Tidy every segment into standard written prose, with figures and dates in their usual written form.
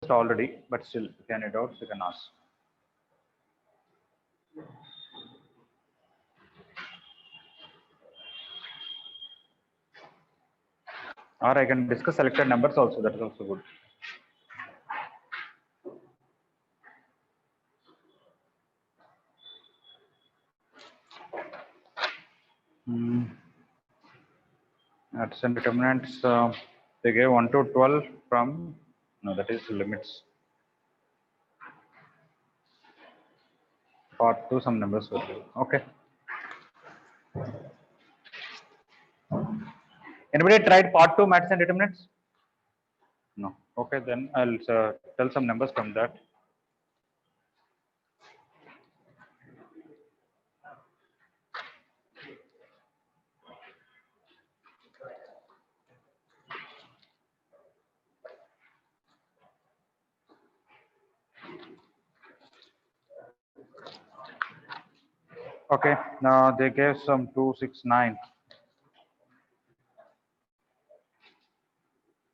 already, but still, if you have any doubts, you can ask. Or I can discuss selected numbers also, that is also good. Addition determinants, they gave 1 to 12 from, no, that is limits. Part 2, some numbers will be. Okay. Anybody tried part 2 maths and determinants? No. Okay, then I'll tell some numbers from that. Okay, now they gave some 2, 6, 9.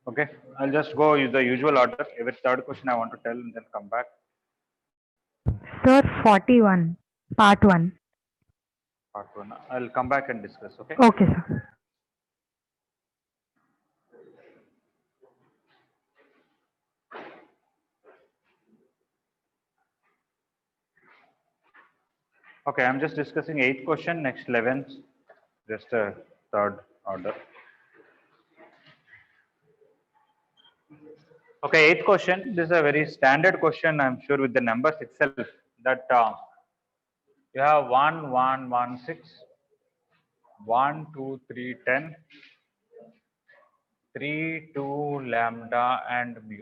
Okay, I'll just go use the usual order. Every third question I want to tell and then come back. Sir, 41, part 1. Part 1. I'll come back and discuss. Okay. Okay, sir. Okay, I'm just discussing 8th question, next 11th, just a third order. Okay, 8th question. This is a very standard question, I'm sure, with the numbers itself. That you have 1, 1, 1, 6, 1, 2, 3, 10, 3, 2, lambda, and mu.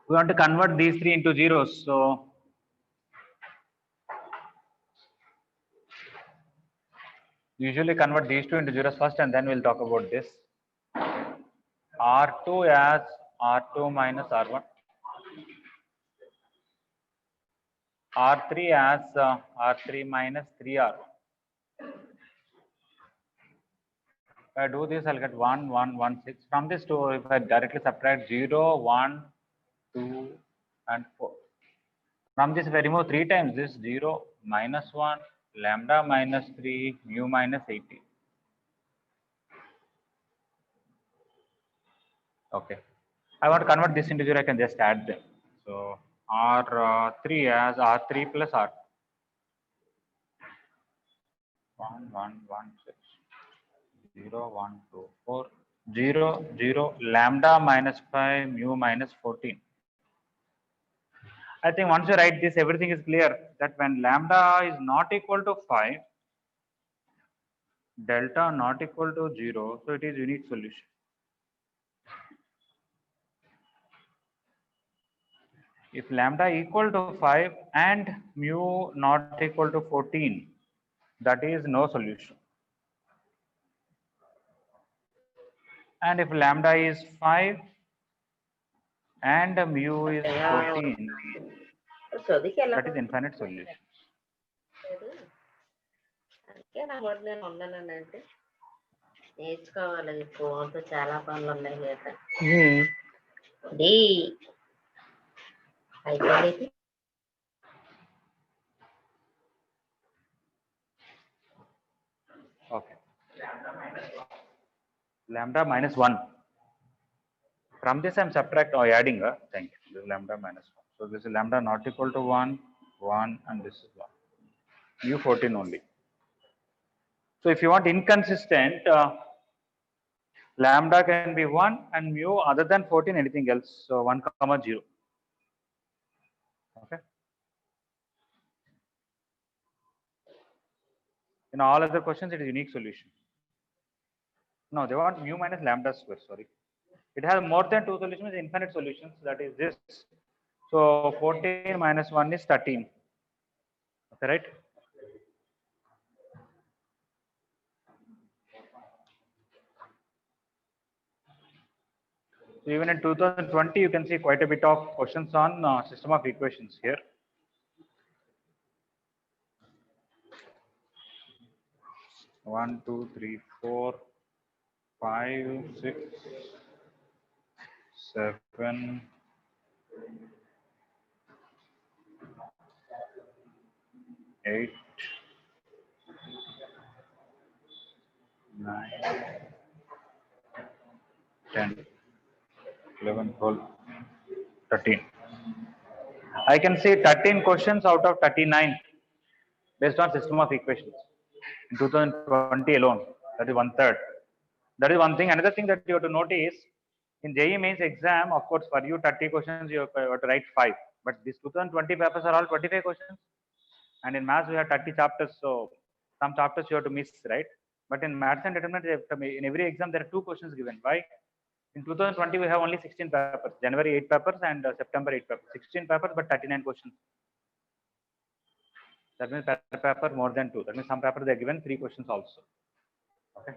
We want to convert these three into zeros. So usually convert these two into zeros first, and then we'll talk about this. R2 as R2 minus R1. R3 as R3 minus 3R. If I do this, I'll get 1, 1, 1, 6. From this 2, if I directly subtract 0, 1, 2, and 4. From this, if I remove 3 times this, 0, minus 1, lambda minus 3, mu minus 80. Okay. I want to convert this into 0, I can just add them. So R3 as R3 plus R. 1, 1, 1, 6. 0, 1, 2, 4, 0, 0, lambda minus 5, mu minus 14. I think once you write this, everything is clear that when lambda is not equal to 5, delta not equal to 0, so it is unique solution. If lambda equal to 5 and mu not equal to 14, that is no solution. And if lambda is 5 and mu is 14, that is infinite solution. అందుకే నా కూడా నేను ఉన్నానంటే నేర్చుకోవాలి. ఫోన్తో చాలా పనులు ఉన్నాయి కదా. డి అయిపోయింది. Okay. Lambda minus 1. From this, I'm subtracting or adding. Thank you. This is lambda minus 1. So this is lambda not equal to 1, 1, and this is 1. Mu 14 only. So if you want inconsistent, lambda can be 1 and mu other than 14 anything else. So 1, 0. Okay. In all other questions, it is unique solution. No, they want mu minus lambda square. Sorry. It has more than 2 solutions, infinite solutions. That is this. So 14 minus 1 is 13. Okay, right? So even in 2020, you can see quite a bit of questions on system of equations here. One, two, three, 4, 5, 6, 7, 8, 9, 10, 11, 12, 13. I can see 13 questions out of 39 based on system of equations in 2020 alone. That is 1/3. That is one thing. Another thing that you have to notice in JEE Mains exam, of course, for you 30 questions you have to write 5. But these 2020 papers are all 25 questions. And in maths we have 30 chapters, so some chapters you have to miss, right? But in maths and determinants, in every exam there are 2 questions given. Why? In 2020 we have only 16 papers, January 8 papers and September 8 papers. 16 papers but 39 questions. That means per paper more than 2. That means some papers they are given 3 questions also. Okay.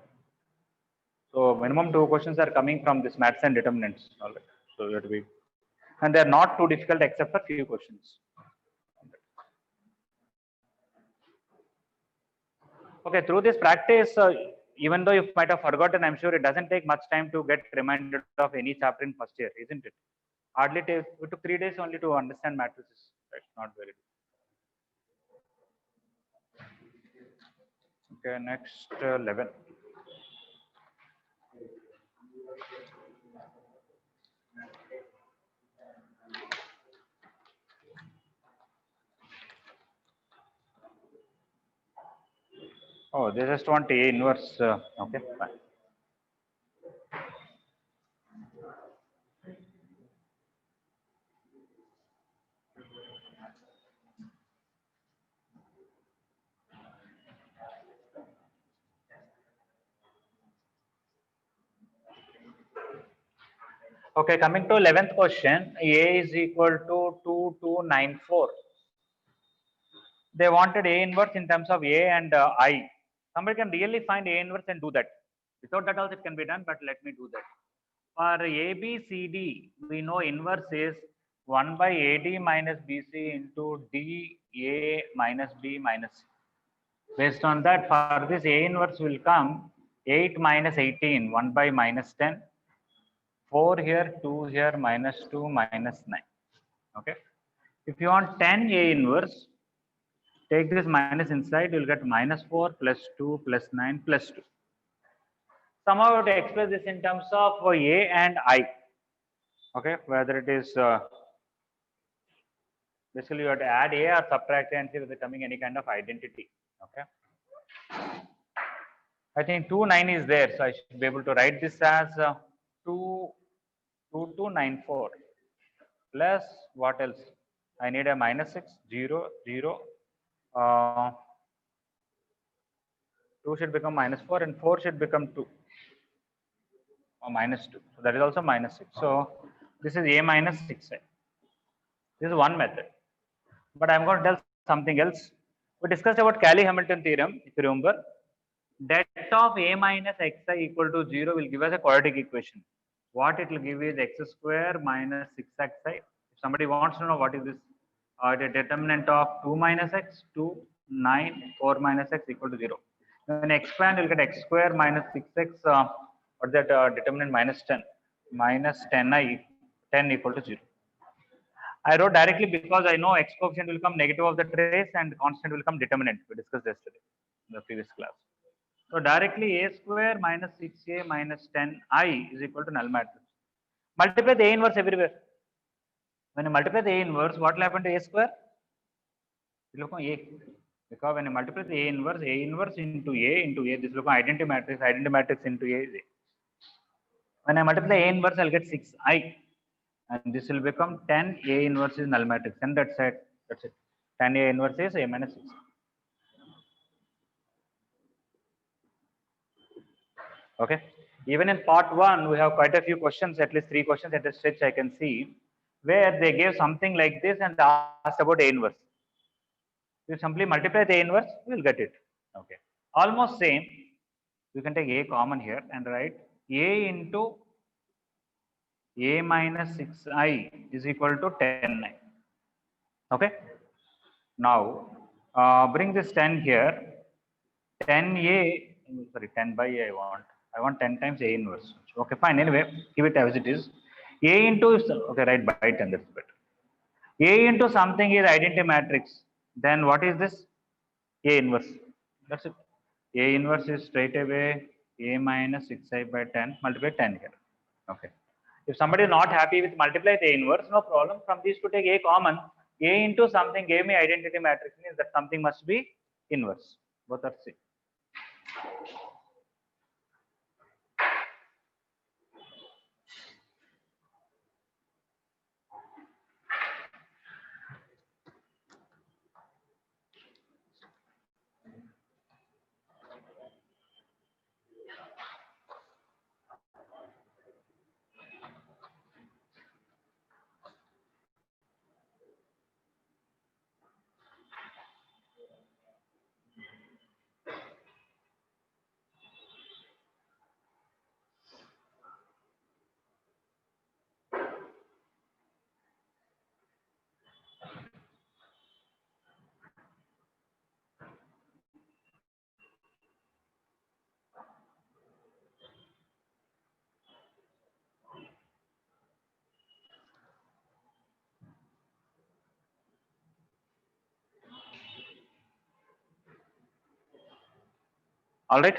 So minimum 2 questions are coming from this maths and determinants. All right. So that we, and they are not too difficult except for few questions. Okay, through this practice, even though you might have forgotten, I'm sure it doesn't take much time to get reminded of any chapter in first year, isn't it? Hardly it took 3 days only to understand matrices. Right? Not very. Okay, next 11. Oh, they just want A inverse. Okay, fine. Okay, coming to 11th question, A is equal to 2294. They wanted A inverse in terms of A and I. Somebody can really find A inverse and do that. Without that also it can be done, but let me do that. For ABCD, we know inverse is 1 by AD minus BC into DA minus B minus C. Based on that, for this A inverse will come 8 minus 18, 1 by minus 10, 4 here, 2 here, minus 2, minus 9. Okay. If you want 10 A inverse, take this minus inside, you'll get minus 4 plus 2 plus 9 plus 2. Somehow to express this in terms of A and I. Okay, whether it is basically you have to add A or subtract A and see whether becoming any kind of identity. Okay. I think 2, 9 is there, so I should be able to write this as 2294 plus what else? I need a minus 6, 0, 0. 2 should become minus 4 and 4 should become 2 or minus 2. So that is also minus 6. So this is A minus 6. This is one method. But I'm going to tell something else. We discussed about Cayley-Hamilton theorem, if you remember. Det of A minus xi equal to 0 will give us a quadratic equation. What it will give is x square minus 6xi. If somebody wants to know what is this, the determinant of 2 minus x, 2, 9, 4 minus x equal to 0. When expand, you'll get x square minus 6x, what's that determinant minus 10, minus 10i, 10 equal to 0. I wrote directly because I know x coefficient will come negative of the trace and constant will come determinant. We discussed yesterday in the previous class. So directly A square minus 6A minus 10i is equal to null matrix. Multiply the A inverse everywhere. When you multiply the A inverse, what will happen to A square? It will become A. Because when you multiply the A inverse into A, this will become identity matrix into A is A. When I multiply A inverse, I'll get 6i. And this will become 10 A inverse is null matrix. And that's it. That's it. 10 A inverse is A minus 6. Okay. Even in part 1, we have quite a few questions, at least 3 questions at a stretch I can see, where they gave something like this and asked about A inverse. You simply multiply the A inverse, you will get it. Okay. Almost same. You can take A common here and write A into A minus 6i is equal to 10i. Okay. Now, bring this 10 here. 10a, sorry, 10 by a I want 10 times A inverse. Okay, fine. Anyway, keep it as it is. A into, okay, right, by 10, that's better. A into something is identity matrix. Then what is this? A inverse. That's it. A inverse is straight away A minus 6i by 10 multiply 10 here. Okay. If somebody is not happy with multiply the inverse, no problem. From these to take A common, A into something gave me identity matrix, means that something must be inverse. Both are same. All right.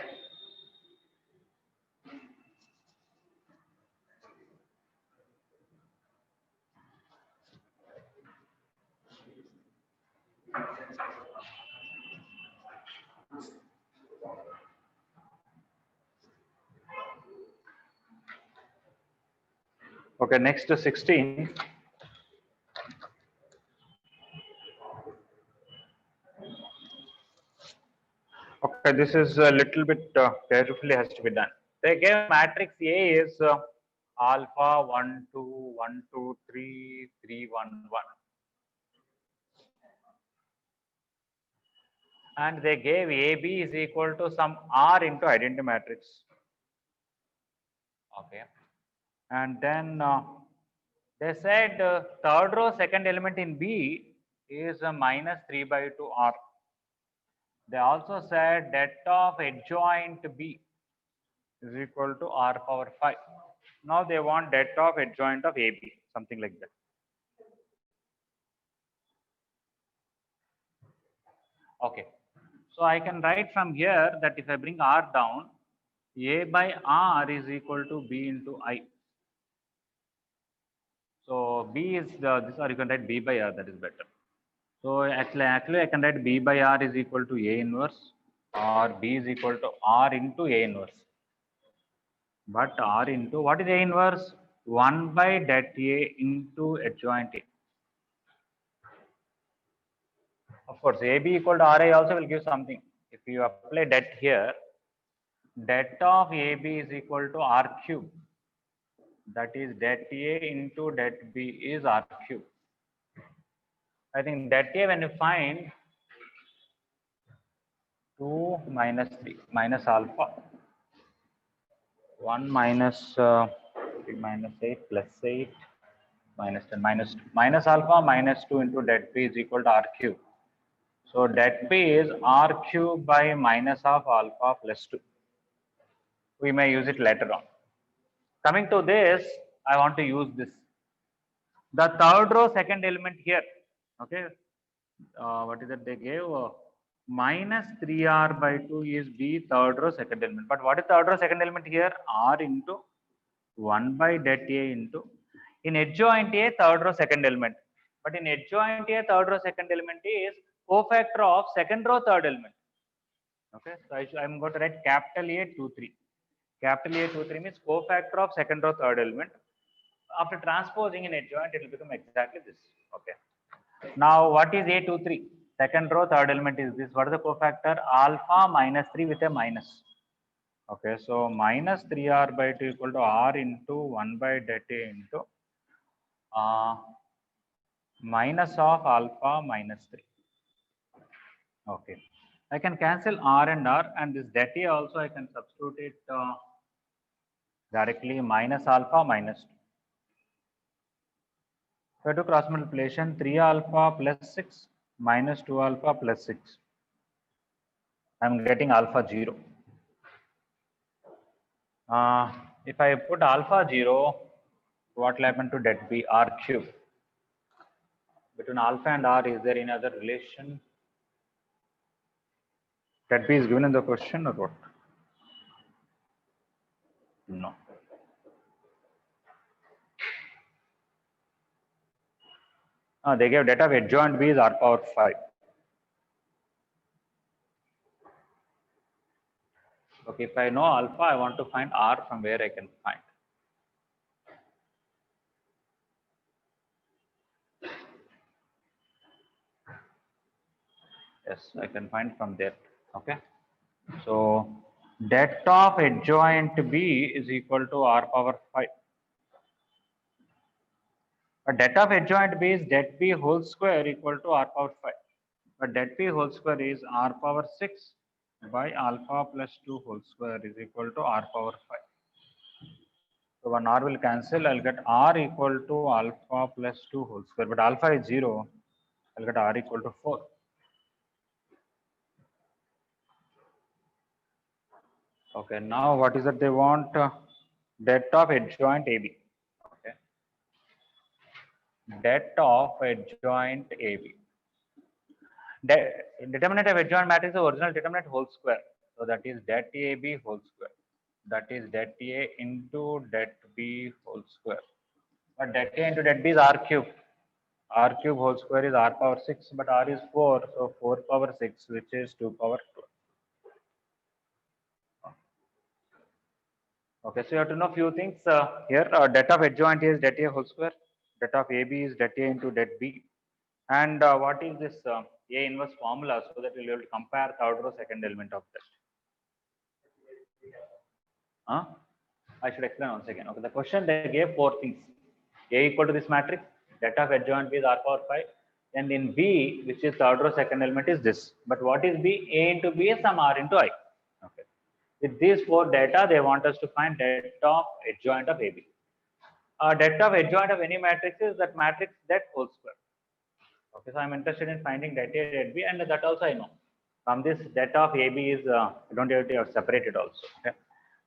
Okay, next to 16. Okay, this is a little bit carefully has to be done. They gave matrix A is alpha 1 2 1 2 3 3 1 1, and they gave AB is equal to some R into identity matrix. Okay, and then they said third row second element in B is minus 3 by 2 R. They also said det of adjoint B is equal to R power 5. Now they want det of adjoint of AB, something like that. Okay, so I can write from here that if I bring R down, A by R is equal to B into I. So B is this, or you can write B by R, that is better. So actually I can write B by R is equal to A inverse, or B is equal to R into A inverse. But R into, what is A inverse? 1 by det A into adjoint A. Of course, AB equal to RI also will give something. If you apply det here, det of AB is equal to R cube. That is det A into det B is R cube. I think det A, when you find 2 minus 3 minus alpha 1 minus 3 minus 8 plus 8 minus 10 minus 2 minus alpha minus 2 into det B is equal to R cube. So det B is R cube by minus of alpha plus 2. We may use it later on. Coming to this, I want to use this. The third row second element here. Okay. What is it they gave? Minus 3R by 2 is B third row second element. But what is third row second element here? R into 1 by det A into, in adjoint A third row second element. But in adjoint A third row second element is cofactor of second row third element. Okay, so I'm going to write capital A 2 3. Capital A 2 3 means cofactor of second row third element. After transposing in adjoint, it will become exactly this. Okay. Now, what is A 2 3? Second row third element is this. What is the cofactor? Alpha minus 3 with a minus. Okay, so minus 3R by 2 equal to R into 1 by det A into minus of alpha minus 3. Okay, I can cancel R and R, and this det A also I can substitute it directly, minus alpha minus 2. So I do cross multiplication, 3 alpha plus 6 minus 2 alpha plus 6. I am getting alpha 0. If I put alpha 0, What will happen to det B? R cube. Between alpha and R, is there any other relation? Det B is given in the question or what? No. They gave data of adjoint B is R power 5. Okay, if I know alpha, I want to find R from where I can find. Yes, I can find from there. Okay. So det of adjoint B is equal to R power 5. But det of adjoint B is det B whole square equal to R power 5. But det B whole square is R power 6 by alpha plus 2 whole square is equal to R power 5. So one R will cancel. I'll get R equal to alpha plus 2 whole square. But alpha is 0. I'll get R equal to 4. Okay, now what is that they want? Det of adjoint AB. Okay. Det of adjoint AB. Determinant of adjoint matrix is the original determinant whole square. So that is det AB whole square. That is det A into det B whole square. But det A into det B is R cube. R cube whole square is R power 6, but R is 4. So 4 power 6, which is 2 power 2. Okay, so you have to know few things here. Det of adjoint is det A whole square. Det of AB is det A into det B. And what is this A inverse formula, so that we will be able to compare third row second element of that. I should explain once again. Okay, the question they gave 4 things. A equal to this matrix, det of adjoint B is R power 5. And in B, which is third row second element, is this. But what is B? A into B is some R into I. Okay. With these 4 data, they want us to find det of adjoint of AB. Det of adjoint of any matrix is that matrix det whole square. Okay, so I'm interested in finding det A, det B, and that also I know. From this, det of AB is, I don't have to separate it also. Okay.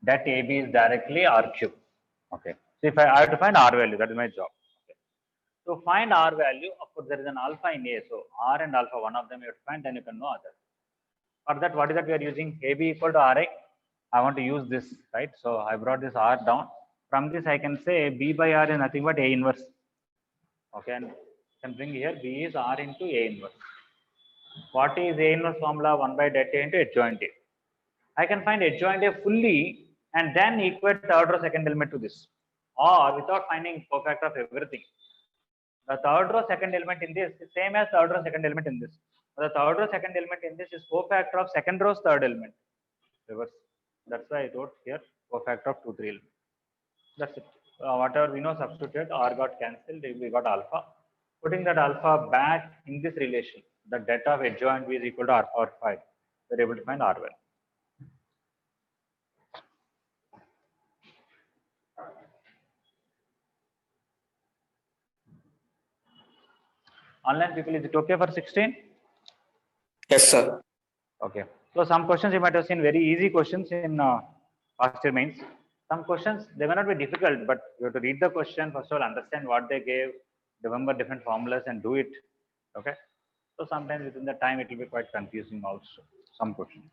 Det AB is directly R cube. Okay. So if I have to find R value, that is my job. Okay. To find R value, of course, there is an alpha in A. So R and alpha, one of them you have to find, then you can know other. For that, what is that we are using? AB equal to Ri. I want to use this, right? So I brought this R down. From this, I can say B by R is nothing but A inverse. Okay, and I can bring here B is R into A inverse. What is A inverse formula? 1 by det A into adjoint A. I can find adjoint A fully and then equate third row second element to this, or without finding cofactor of everything. The third row second element in this is same as third row second element in this. The third row second element in this is cofactor of second row's third element. Reverse. That's why I wrote here cofactor of 2, 3 element. That's it. Whatever we know substituted, R got cancelled, we got alpha. Putting that alpha back in this relation, the det of adjoint B is equal to R power 5. We're able to find R value. Online people, is it okay for 16? Yes, sir. Okay. So some questions you might have seen very easy questions in past year mains. Some questions, they may not be difficult, but you have to read the question, first of all, understand what they gave, remember different formulas and do it. Okay. So sometimes within the time, it will be quite confusing also, some questions.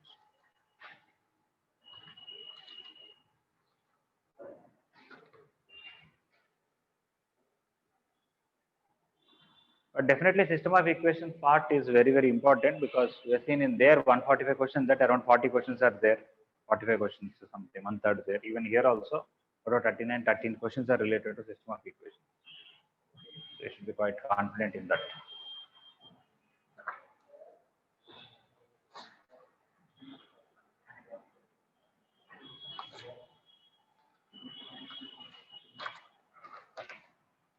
But definitely system of equations part is very, very important, because we have seen in there 145 questions that around 40 questions are there. 45 questions or something, 1/3 there. Even here also, about 39, 13 questions are related to system of equations. So you should be quite confident in that.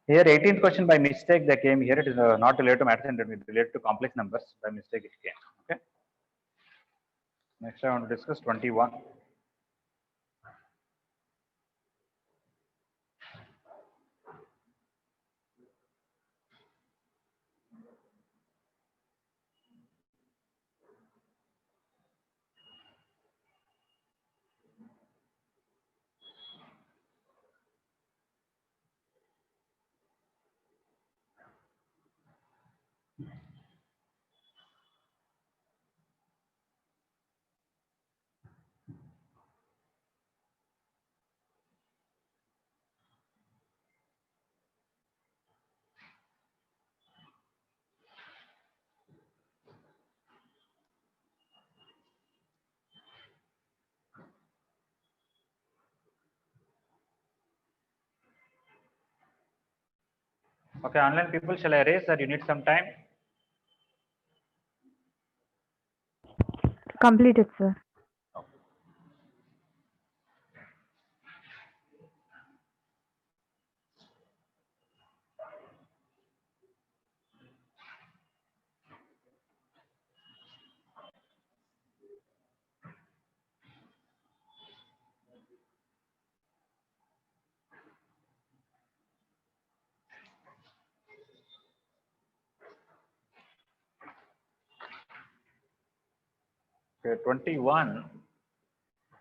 Here 18th question by mistake they came here. It is not related to matrix and related to complex numbers. By mistake it came. Okay. Next I want to discuss 21. Okay, online people, shall I erase, or you need some time? Completed, sir. Okay, 21.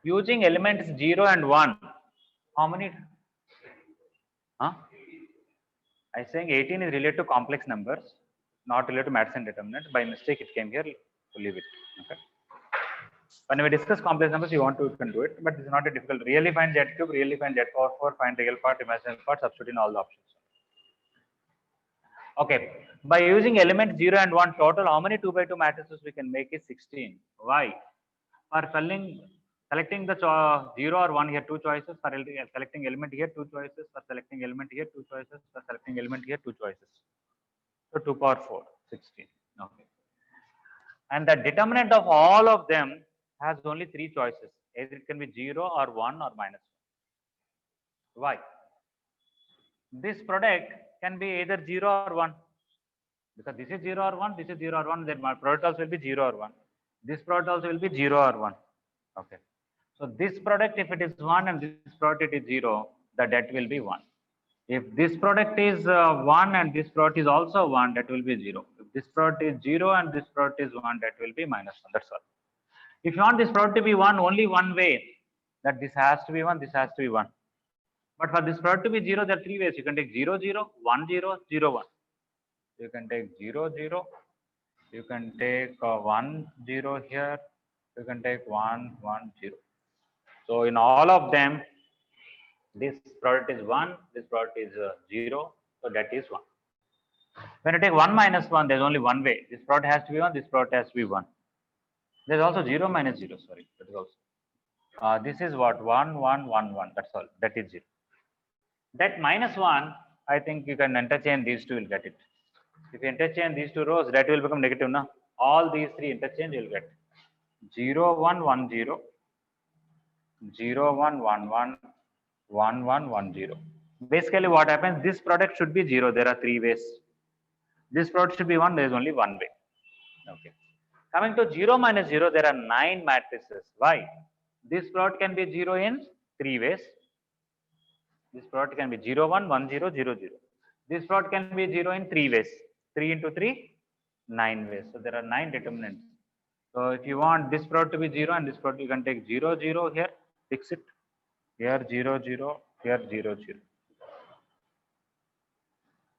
Using elements 0 and 1, how many? Huh? I saying 18 is related to complex numbers, not related to maths and determinants. By mistake, it came here. So leave it. Okay. When we discuss complex numbers, you want to, you can do it, but it's not a difficult. Really find z cube, really find z power 4, find real part, imaginary part, substitute in all the options. Okay. By using element 0 and 1 total, how many 2 by 2 matrices we can make is 16. Why? For selecting the 0 or 1 here, 2 choices. For selecting element here, 2 choices. For selecting element here, 2 choices. For selecting element here, 2 choices. So 2 power 4, 16. Okay. And the determinant of all of them has only 3 choices. Either it can be 0 or 1 or minus 1. Why? This product can be either 0 or 1. Because this is 0 or 1, this is 0 or 1, then my product also will be 0 or 1. This product also will be 0 or 1. Okay. So this product, if it is 1 and this product it is 0, the that will be 1. If this product is 1 and this product is also 1, that will be 0. If this product is 0 and this product is 1, that will be minus 1. That's all. If you want this product to be 1, only one way, that this has to be 1, this has to be 1. But for this product to be 0, there are 3 ways. You can take 0, 0, 1, 0, 0, 1. You can take 0, 0. You can take 1, 0 here. You can take 1, 1, 0. So in all of them, this product is 1, this product is 0. So that is 1. When you take 1 minus 1, there's only one way. This product has to be 1, this product has to be 1. There's also 0 minus 0, sorry. That is also. This is what? 1, 1, 1, 1. That's all. That is 0. That minus 1, I think you can interchange these two, you'll get it. If you interchange these two rows, that will become negative now. All these three interchange, you'll get 0, 1, 1, 0, 0, 1, 1, 1, 1, 1, 1, 0. Basically, what happens? This product should be 0. There are 3 ways. This product should be 1. There is only one way. Okay. Coming to 0 minus 0, there are 9 matrices. Why? This product can be 0 in 3 ways. This product can be 0, 1, 1, 0, 0, 0. This product can be 0 in 3 ways. 3 into 3, 9 ways. So there are 9 determinants. So if you want this product to be 0 and this product, you can take 0, 0 here, fix it. Here 0, 0, here 0, 0.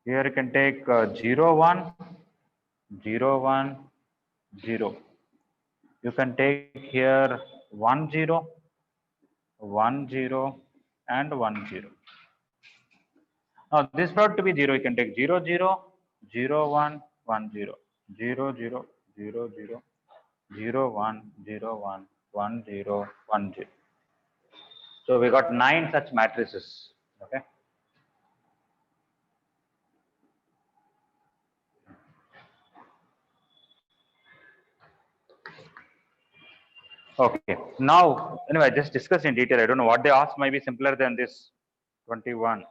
Here you can take 0, 1, 0, 1, 0. You can take here 1, 0, 1, 0, and 1, 0. Now this product to be 0, you can take 0, 0, 0, 1, 1, 0, 0, 0, 0, 0, 0, 1, 0, 1, 1, 0, 1, 0. So we got 9 such matrices. Okay. Okay. Now, anyway, just discuss in detail. I don't know what they asked might be simpler than this 21.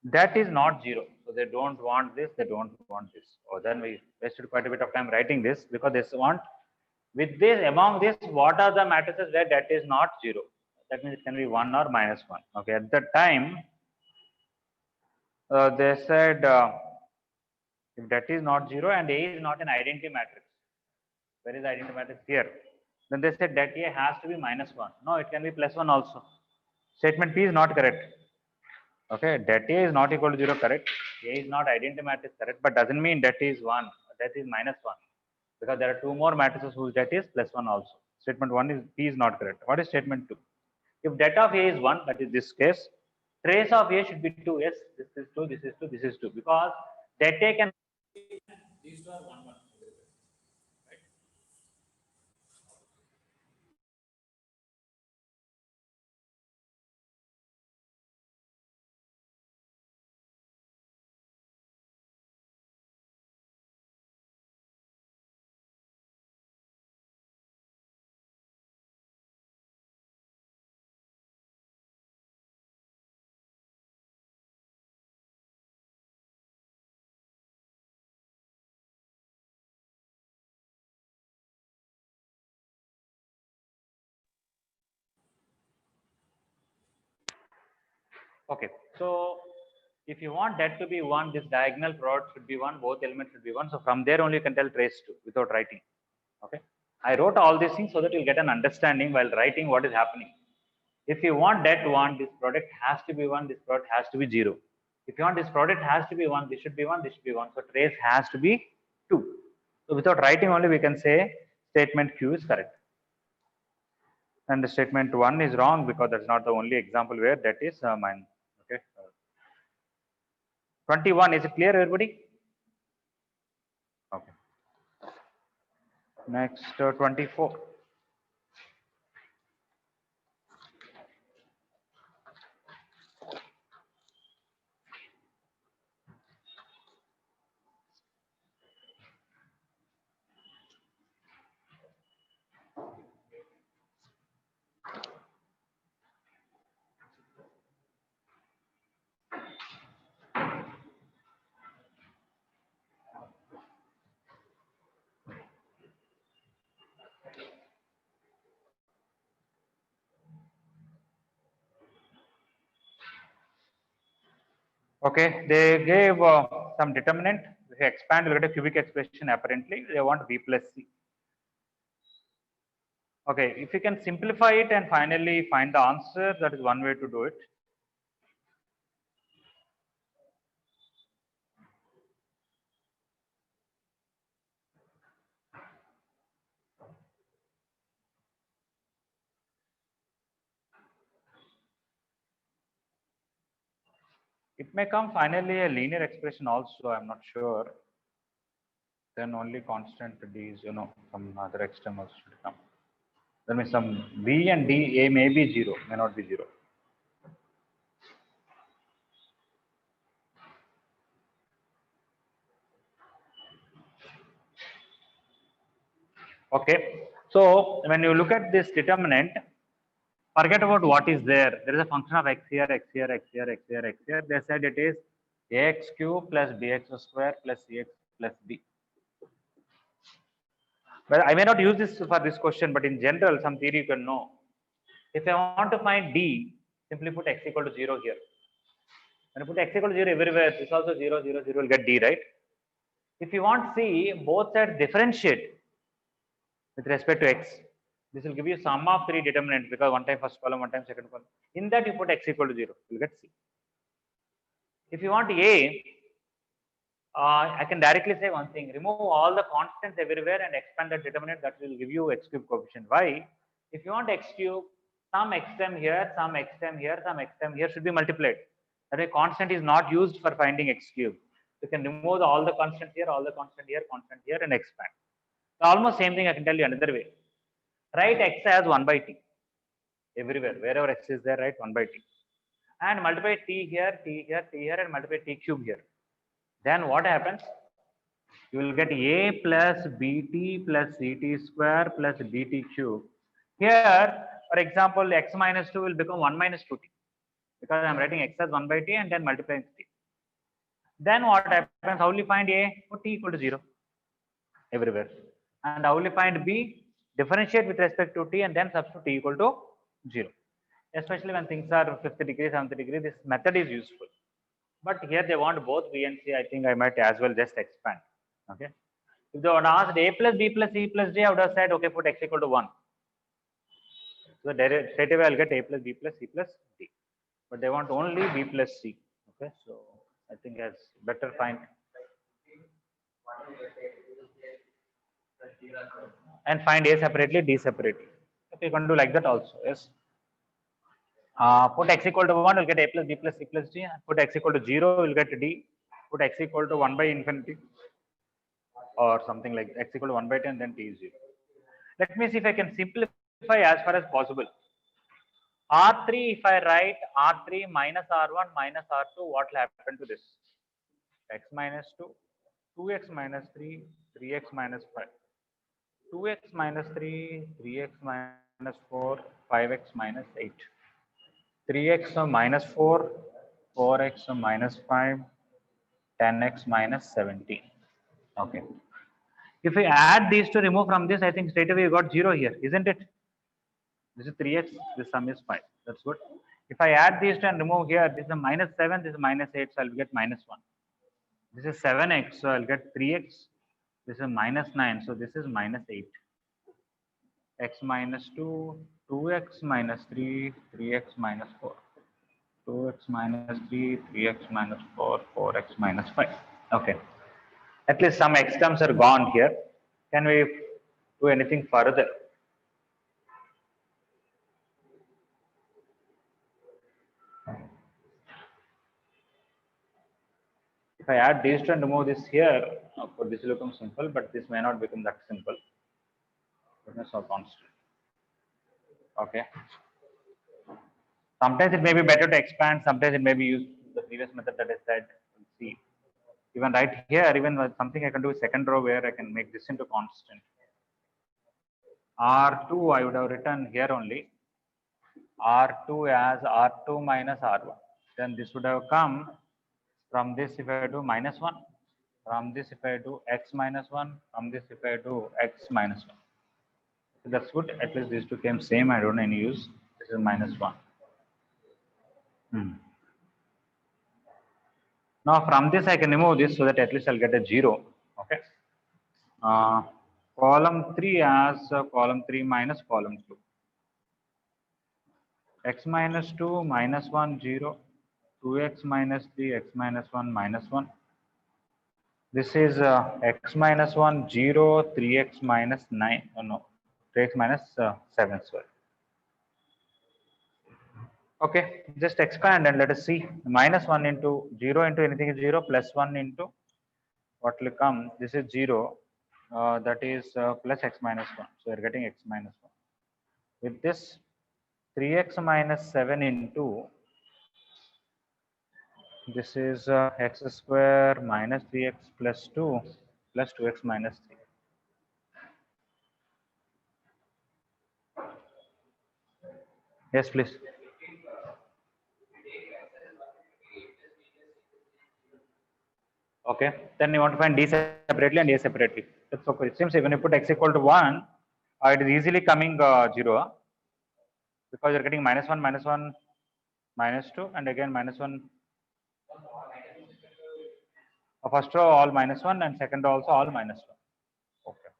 That is not 0. So they don't want this, they don't want this. Or then we wasted quite a bit of time writing this because they want with this, among this, what are the matrices where that is not 0? That means it can be 1 or minus 1. Okay. At that time, they said if that is not 0 and A is not an identity matrix. Where is the identity matrix? Here. Then they said that A has to be minus 1. No, it can be plus 1 also. Statement P is not correct. Okay, that A is not equal to 0 correct. A is not identity matrix correct, but doesn't mean that is 1, that is minus 1. Because there are 2 more matrices whose that is plus 1 also. Statement 1 is P is not correct. What is statement 2? If that of A is 1, that is this case, trace of A should be 2. Yes, this is 2, this is 2, this is 2. Because that A can, these two are 1, 1. Okay, so if you want that to be 1, this diagonal product should be 1, both elements should be 1. So from there only you can tell trace 2 without writing. Okay, I wrote all these things so that you'll get an understanding while writing what is happening. If you want that 1, this product has to be 1, this product has to be 0. If you want this product has to be 1, this should be 1, this should be 1. So trace has to be 2. So without writing only we can say statement Q is correct. And the statement 1 is wrong because that's not the only example where that is mine. Okay. 21, is it clear everybody? Okay. Next 24. Okay, they gave some determinant. If you expand, you get a cubic expression. Apparently, they want B plus C. Okay, if you can simplify it and finally find the answer, that is one way to do it. It may come finally a linear expression also, I'm not sure. Then only constant D is, some other extremals should come. That means some B and D, A may be 0, may not be 0. Okay, so when you look at this determinant, forget about what is there. There is a function of x here, x here, x here, x here, x here. They said it is ax cube plus bx square plus cx plus b. Well, I may not use this for this question, but in general, some theory you can know. If I want to find d, simply put x equal to 0 here. When you put x equal to 0 everywhere, this also 0, 0, 0 will get d, right? If you want C, both sides differentiate with respect to x. This will give you sum of 3 determinants because one time first column, one time second column. In that you put x equal to 0, you will get C. If you want A, I can directly say one thing, remove all the constants everywhere and expand the determinant, that will give you x cube coefficient. Why? If you want x cube, some x term here, some x term here, some x term here should be multiplied. That way constant is not used for finding x cube. You can remove all the constant here, all the constant here and expand. So almost same thing I can tell you another way. Write x as 1 by t. Everywhere, wherever x is there, write 1 by t. And multiply t here, and multiply t cube here. Then what happens? You will get a plus bt plus ct square plus dt cube. Here, for example, x minus 2 will become 1 minus 2t because I am writing x as 1 by t and then multiplying t. Then what happens? How will you find a? Put t equal to 0 everywhere. And how will you find b? Differentiate with respect to t and then substitute t equal to 0. Especially when things are 5th degree, 7th degree, this method is useful. But here they want both B and C. I think I might as well just expand. Okay. If they would asked A plus B plus C plus D, I would have said, okay, put x equal to 1. So straight away I'll get A plus B plus C plus D. But they want only B plus C. Okay. So I think as better find. And find A separately, D separately. Okay, you can do like that also. Yes. Put x equal to 1, we'll get a plus b plus c plus d. Put x equal to 0, we'll get d. Put x equal to 1 by infinity or something like x equal to 1 by 10, then t is 0. Let me see if I can simplify as far as possible. R3, if I write R3 minus R1 minus R2, what will happen to this? X minus 2, 2x minus 3, 3x minus 5. 2x minus 3, 3x minus 4, 5x minus 8. 3x minus 4, 4x minus 5, 10x minus 17. Okay. If we add these to remove from this, I think straight away you got 0 here, isn't it? This is 3x, this sum is 5. That's good. If I add these two and remove here, this is a minus 7, this is minus 8, so I'll get minus 1. This is 7x, so I'll get 3x. This is minus 9, so this is minus 8. X minus 2, 2x minus 3, 3x minus 4. 2x minus 3, 3x minus 4, 4x minus 5. Okay. At least some x terms are gone here. Can we do anything further? If I add these two and remove this here, of course this will become simple, but this may not become that simple. Goodness or constant. Okay. Sometimes it may be better to expand, sometimes it may be used the previous method that I said. Let's see. Even right here, even with something I can do second row where I can make this into constant. R2 I would have written here only. R2 as R2 minus R1. Then this would have come from this if I do minus 1. From this if I do x minus 1. From this if I do x minus 1. So that's good. At least these two came same. I don't any use. This is minus 1. Now from this I can remove this so that at least I'll get a 0. Okay. Column 3 as column 3 minus column 2. X minus 2 minus 1 0. 2x minus 3 x minus 1 minus 1. This is x minus 1 0 3x minus 9. Oh no, 3x minus 7. Sorry. Okay, just expand and let us see. Minus 1 into 0 into anything is 0, plus 1 into what will come. This is 0, that is plus x minus 1. So we are getting x minus 1. With this, 3x minus 7 into this is x square minus 3x plus 2 plus 2x minus 3. Yes, please. Okay, then you want to find d separately and a separately. That's okay. It seems when you put x equal to 1, it is easily coming 0 because you're getting minus 1, minus 2, and again minus 1. First row all minus 1 and second row also all minus 1. Okay.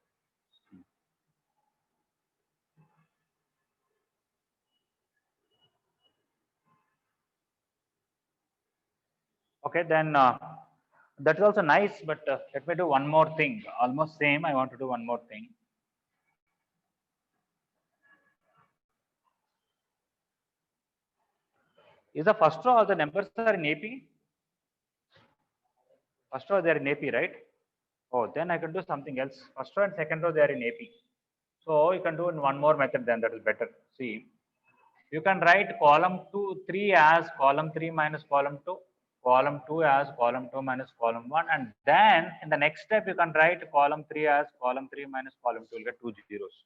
Okay, then that is also nice, but let me do one more thing. Almost same. I want to do one more thing. Is the first row all the numbers are in AP? First row they are in AP, right? Oh, then I can do something else. First row and second row they are in AP. So you can do in one more method, then that is better. See, you can write column 3 as column 3 minus column 2, column 2 as column 2 minus column 1, and then in the next step you can write column 3 as column 3 minus column 2. You'll get 2 zeros.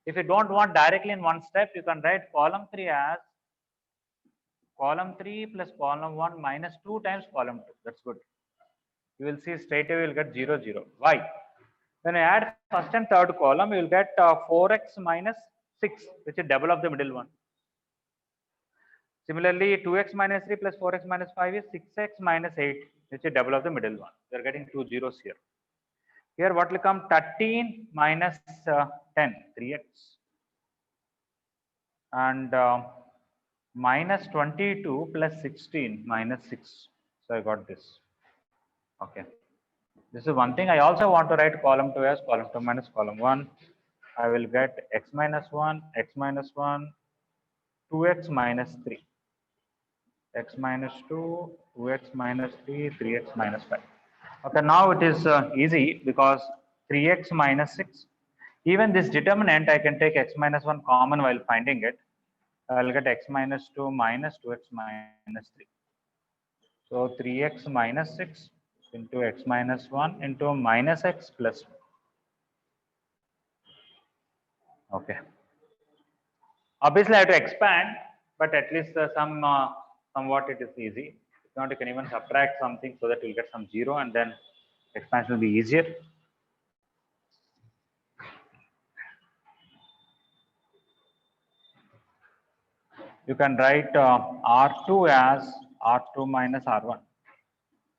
If you don't want directly in one step, you can write column 3 as column 3 plus column 1 minus 2 times column 2. That's good. You will see straight away you will get 0 0. Why? When you add first and third column, you will get 4x minus 6, which is double of the middle one. Similarly, 2x minus 3 plus 4x minus 5 is 6x minus 8, which is double of the middle one. We are getting 2 zeros here. Here what will come? 13 minus 10, 3x. And minus 22 plus 16 minus 6. So I got this. Okay. This is one thing. I also want to write column 2 as column 2 minus column 1. I will get x minus 1, x minus 1, 2x minus 3. X minus 2, 2x minus 3, 3x minus 5. Okay, now it is easy because 3x minus 6. Even this determinant, I can take x minus 1 common while finding it. I'll get x minus 2 minus 2x minus 3. So 3x minus 6 into x minus 1 into minus x plus 1. Okay. Obviously, I have to expand, but at least somewhat it is easy. If not, you can even subtract something so that you'll get some 0 and then expansion will be easier. you can write R2 as R2 minus R1.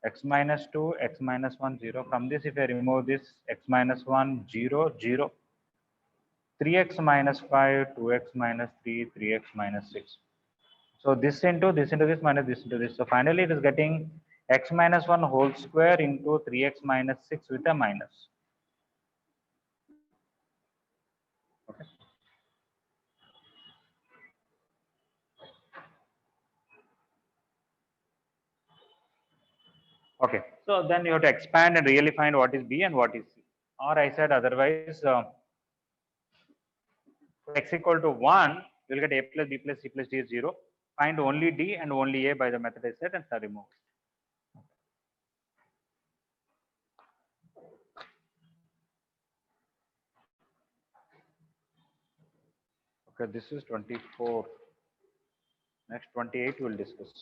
X minus 2, x minus 1, 0. From this, if I remove this, x minus 1, 0, 0. 3x minus 5, 2x minus 3, 3x minus 6. So this into this into this minus this into this. So finally, it is getting x minus 1 whole square into 3x minus 6 with a minus. Okay. Okay. So then you have to expand and really find what is b and what is c. Or I said otherwise, x equal to 1, you will get a plus b plus c plus d is 0. Find only d and only a by the method I said and remove. Okay, this is 24. Next 28 we will discuss.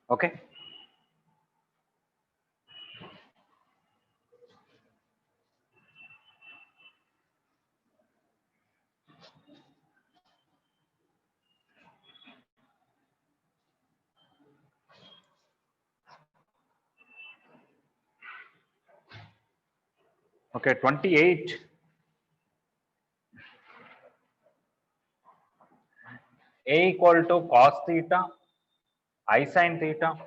Okay. Okay, 28. A equal to cos theta, I sin theta,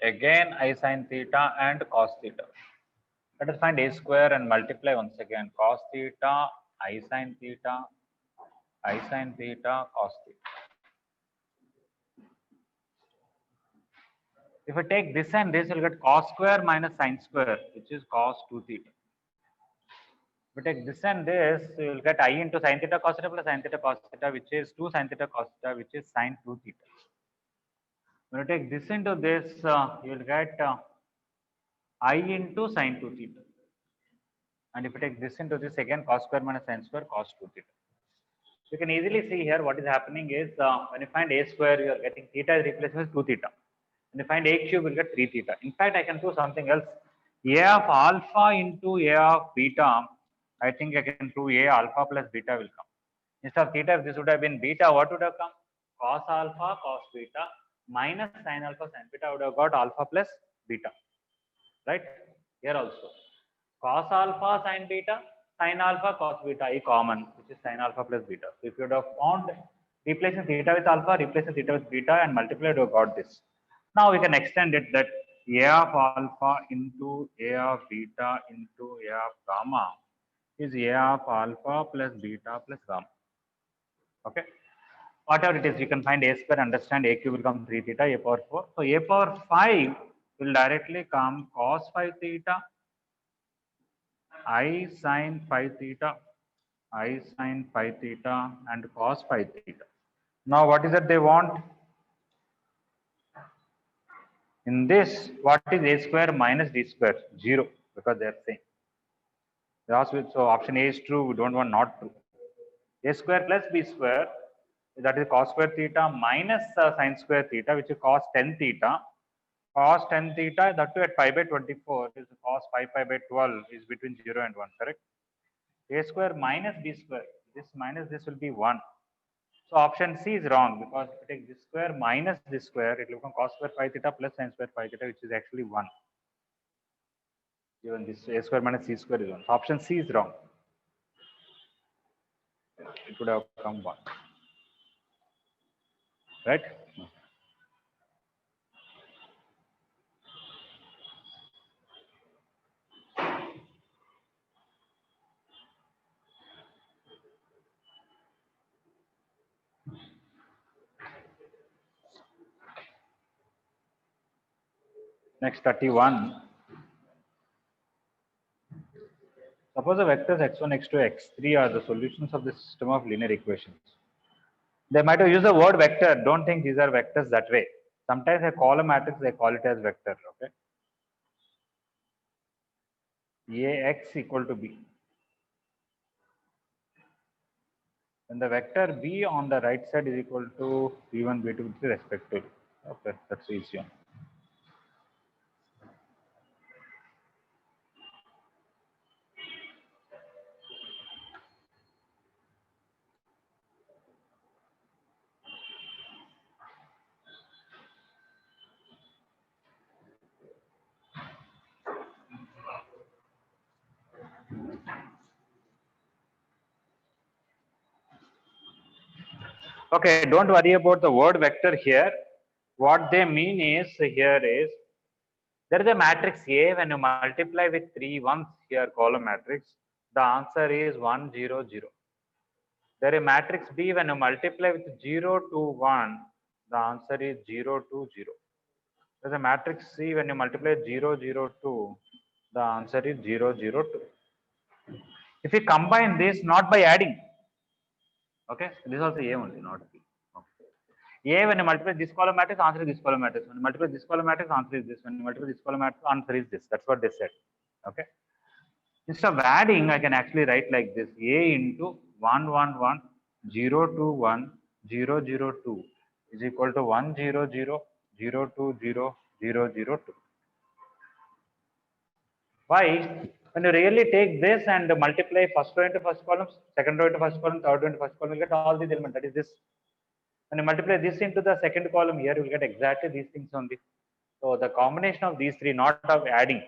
again I sin theta and cos theta. Let us find a square and multiply once again. Cos theta, I sin theta, cos theta. If I take this and this, you'll get cos square minus sin square, which is cos 2 theta. If we take this and this, you will get I into sin theta cos theta plus sin theta cos theta, which is 2 sin theta cos theta, which is sin 2 theta. When you take this into this, you will get I into sin 2 theta. And if you take this into this again, cos square minus sin square cos 2 theta. You can easily see here what is happening is when you find a square, you are getting theta is replaced with 2 theta. When you find a cube, you will get 3 theta. In fact, I can do something else. A of alpha into a of beta, I think I can prove a alpha plus beta will come. Instead of theta, if this would have been beta, what would have come? Cos alpha cos beta minus sin alpha sin beta would have got alpha plus beta. Right? Here also. Cos alpha sin beta, sin alpha cos beta is common, which is sin alpha plus beta. So if you would have found replacing theta with alpha, replacing theta with beta, and multiplied, you have got this. Now we can extend it that a of alpha into a of beta into a of gamma is a of alpha plus beta plus gamma. Okay. Whatever it is, you can find a square, understand a cube will come 3 theta, a power 4. So a power 5 will directly come cos 5 theta, I sin 5 theta, I sin 5 theta, and cos 5 theta. Now what is that they want? In this, what is a square minus d square? 0, because they are same. So option A is true, we don't want not true. A square plus b square, that is cos square theta minus sin square theta, which is cos 10 theta. Cos 10 theta, that too at pi by 24 is cos 5 pi by 12 is between 0 and 1, correct? A square minus b square, this minus this will be 1. So option C is wrong, because if you take this square minus this square, it will become cos square phi theta plus sin square phi theta, which is actually 1. Even this a square minus c square is 1. So option C is wrong. It would have come 1. Right? Next 31. Suppose the vectors x1, x2, x3 are the solutions of the system of linear equations. They might have used the word vector. Don't think these are vectors that way. Sometimes a column matrix, they call it as vector. Okay. Ax equal to b. And the vector b on the right side is equal to b1, b2, b3 respectively. Okay, that's easy one. Okay, don't worry about the word vector here. What they mean is here is there is a matrix A. When you multiply with 3 ones here, column matrix, the answer is 1, 0, 0. There is a matrix B. When you multiply with 0 to 1, the answer is 0, 2, 0. There is a matrix C. When you multiply 0, 0, 2, the answer is 0, 0, 2. If we combine this, not by adding, okay, this is also A only, not B. Okay. A, when you multiply this column matrix, answer is this column matrix. When you multiply this column matrix, answer is this. When you multiply this column matrix, answer is this. That's what they said. Okay. Instead of adding, I can actually write like this: A into 1, 1, 1, 0, 2, 1, 0, 0, 2 is equal to 1, 0, 0, 0, 2, 0, 0, 0, 2. Why? When you really take this and multiply first row into first column, second row into first column, third row into first column, you get all these elements. That is this. When you multiply this into the second column here, you will get exactly these things only. So the combination of these three, not of adding.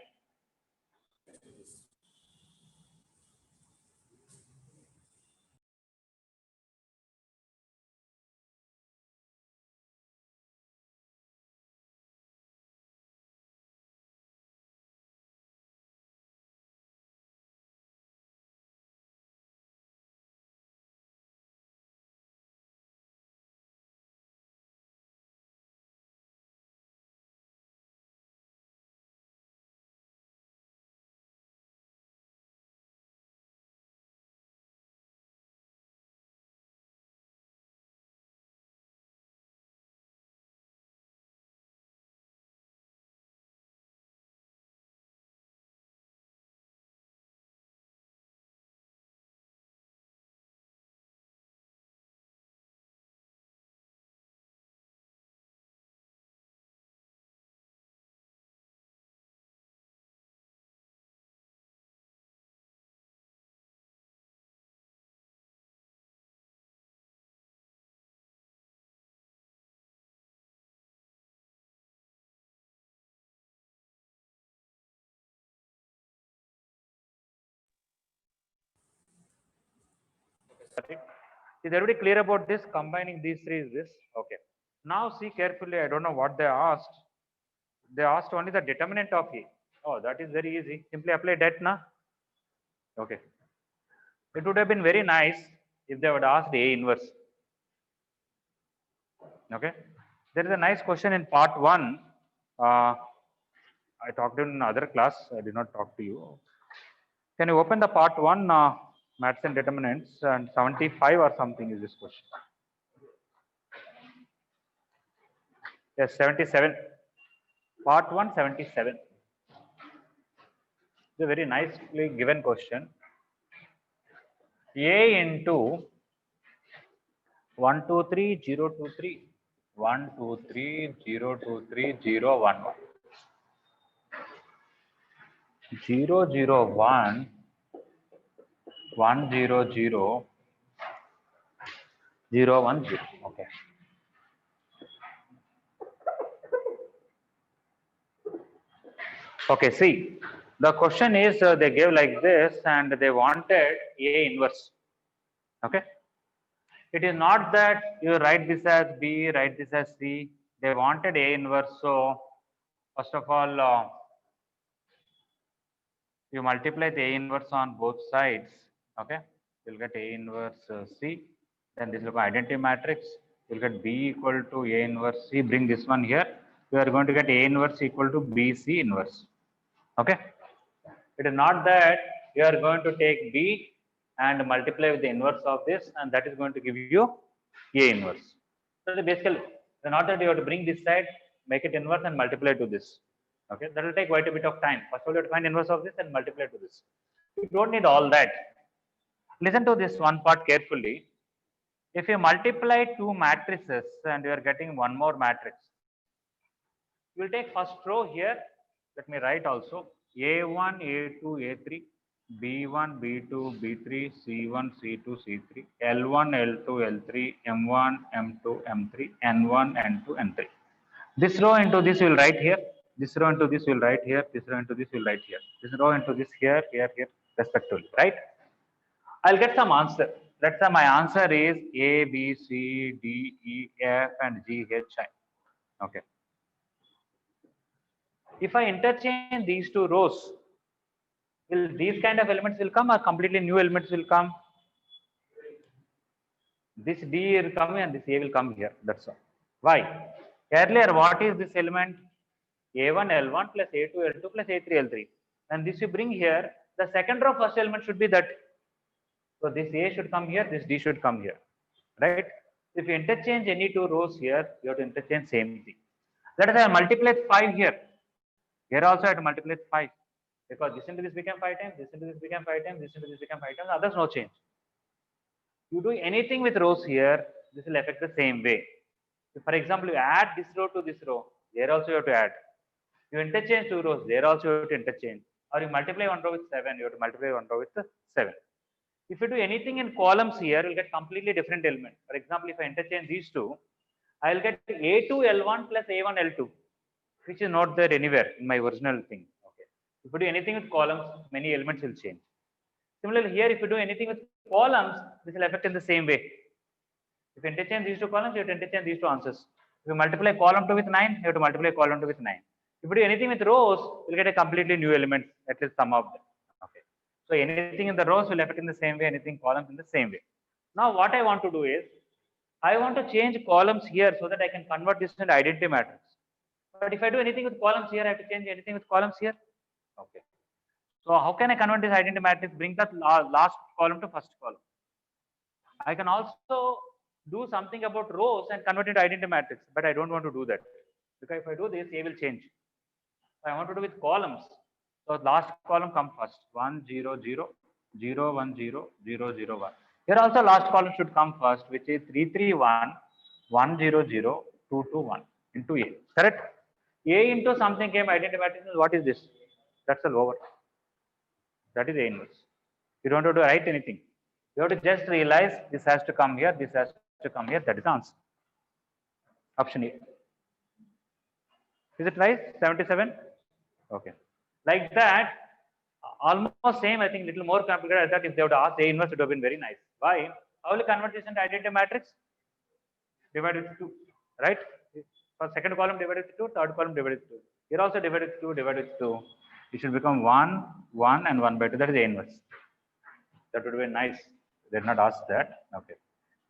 Is everybody clear about this? Combining these three is this. Okay. Now see carefully. I don't know what they asked. They asked only the determinant of A. Oh, that is very easy. Simply apply det na. Okay. It would have been very nice if they would ask A inverse. Okay. There is a nice question in part 1. I talked in another class. I did not talk to you. Can you open the part 1 maths and determinants, and 75 or something is this question? Yes, 77. Part 1, 77. It's a very nicely given question. A into 1, 2, 3, 0, 2, 3. 1, 2, 3, 0, 2, 3, 0, 1, 1. 0, 0, 1, 1, 0, 0, 0, 1, 0. Okay. Okay, see. The question is they gave like this and they wanted A inverse. Okay. It is not that you write this as B, write this as C. They wanted A inverse. So first of all, you multiply the A inverse on both sides. Okay. You'll get A inverse C. Then this will be identity matrix. You'll get B equal to A inverse C. Bring this one here. You are going to get A inverse equal to BC inverse. Okay. It is not that you are going to take B and multiply with the inverse of this, and that is going to give you A inverse. So basically, not that you have to bring this side, make it inverse, and multiply to this. Okay, that will take quite a bit of time. First of all, you have to find inverse of this and multiply to this. You don't need all that. Listen to this one part carefully. If you multiply two matrices and you are getting one more matrix, you will take first row here. Let me write also A1, A2, A3, B1, B2, B3, C1, C2, C3, L1, L2, L3, M1, M2, M3, N1, N2, N3. This row into this you will write here. This row into this you will write here. This row into this you will write here. This row into this here, here, here, respectively. Right? I'll get some answer. Let's say my answer is A, B, C, D, E, F, and G, H, I. Okay. If I interchange these two rows, will these kind of elements will come or completely new elements will come? This D will come and this A will come here. That's all. Why? Earlier, what is this element? A1, L1 plus A2, L2 plus A3, L3. And this you bring here, the second row first element should be that. So this A should come here, this D should come here. Right? If you interchange any two rows here, you have to interchange same thing. Let us say I multiply 5 here. Here also I have to multiply 5. Because this into this became 5 times, this into this became 5 times, this into this became 5 times, others no change. You do anything with rows here, this will affect the same way. If, for example, you add this row to this row, there also you have to add. You interchange two rows, there also you have to interchange. Or you multiply one row with 7, you have to multiply one row with 7. If you do anything in columns here, you'll get completely different element. For example, if I interchange these two, I'll get A2 L1 plus A1 L2, which is not there anywhere in my original thing. Okay. If you do anything with columns, many elements will change. Similarly, here, if you do anything with columns, this will affect in the same way. If you interchange these two columns, you have to interchange these two answers. If you multiply column 2 with 9, you have to multiply column 2 with 9. If you do anything with rows, you'll get a completely new element, at least some of them. Okay. So anything in the rows will affect in the same way, anything columns in the same way. Now what I want to do is, I want to change columns here so that I can convert this into identity matrix. But if I do anything with columns here, I have to change anything with columns here. Okay. So how can I convert this identity matrix? Bring that last column to first column. I can also do something about rows and convert it to identity matrix, but I don't want to do that. Because if I do this, A will change. So I want to do with columns. So last column come first. 1, 0, 0, 0, 1, 0, 0, 0, 1. Here also last column should come first, which is 3, 3, 1, 1, 0, 0, 2, 2, 1 into A. Correct? A into something came identity matrix. What is this? That's all over. That is A inverse. You don't have to write anything. You have to just realize this has to come here, this has to come here. That is the answer. Option A. Is it right? 77? Okay. Like that, almost same, I think little more complicated. I thought if they would ask A inverse, it would have been very nice. Why? How will you convert this into identity matrix? Divided with 2, right? For second column divided with 2, third column divided with 2. Here also divided with 2, divided with 2. It should become 1, 1 and 1 by 2. That is A inverse. That would be nice. They did not ask that. Okay.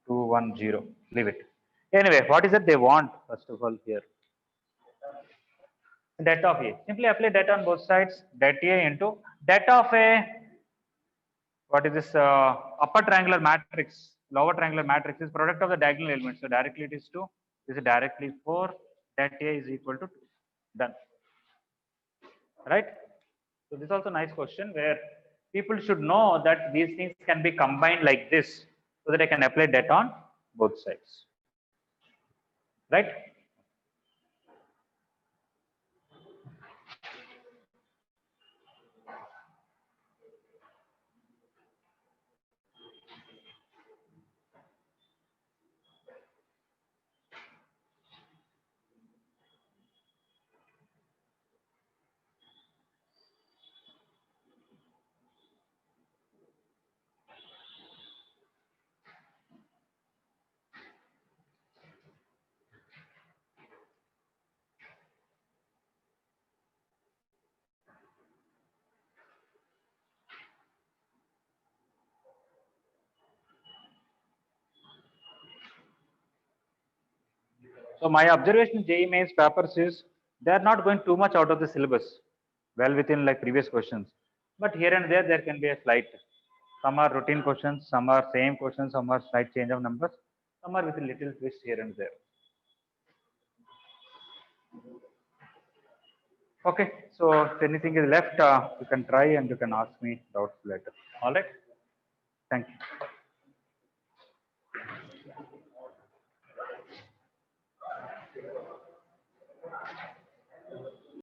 2, 1, 0. Leave it. Anyway, what is it they want, first of all, here? Det of A. Simply apply det on both sides. Det A into det of A. What is this? Upper triangular matrix, lower triangular matrix is product of the diagonal elements. So directly it is 2. This is directly 4. Det A is equal to 2. Done. Right? So this is also a nice question where people should know that these things can be combined like this so that I can apply det on both sides. Right? So my observation in JEE mains papers is they are not going too much out of the syllabus, well within like previous questions. But here and there can be a slight. Some are routine questions, some are same questions, some are slight change of numbers, some are with a little twist here and there. Okay, so if anything is left, you can try and you can ask me doubts later. All right. Thank you.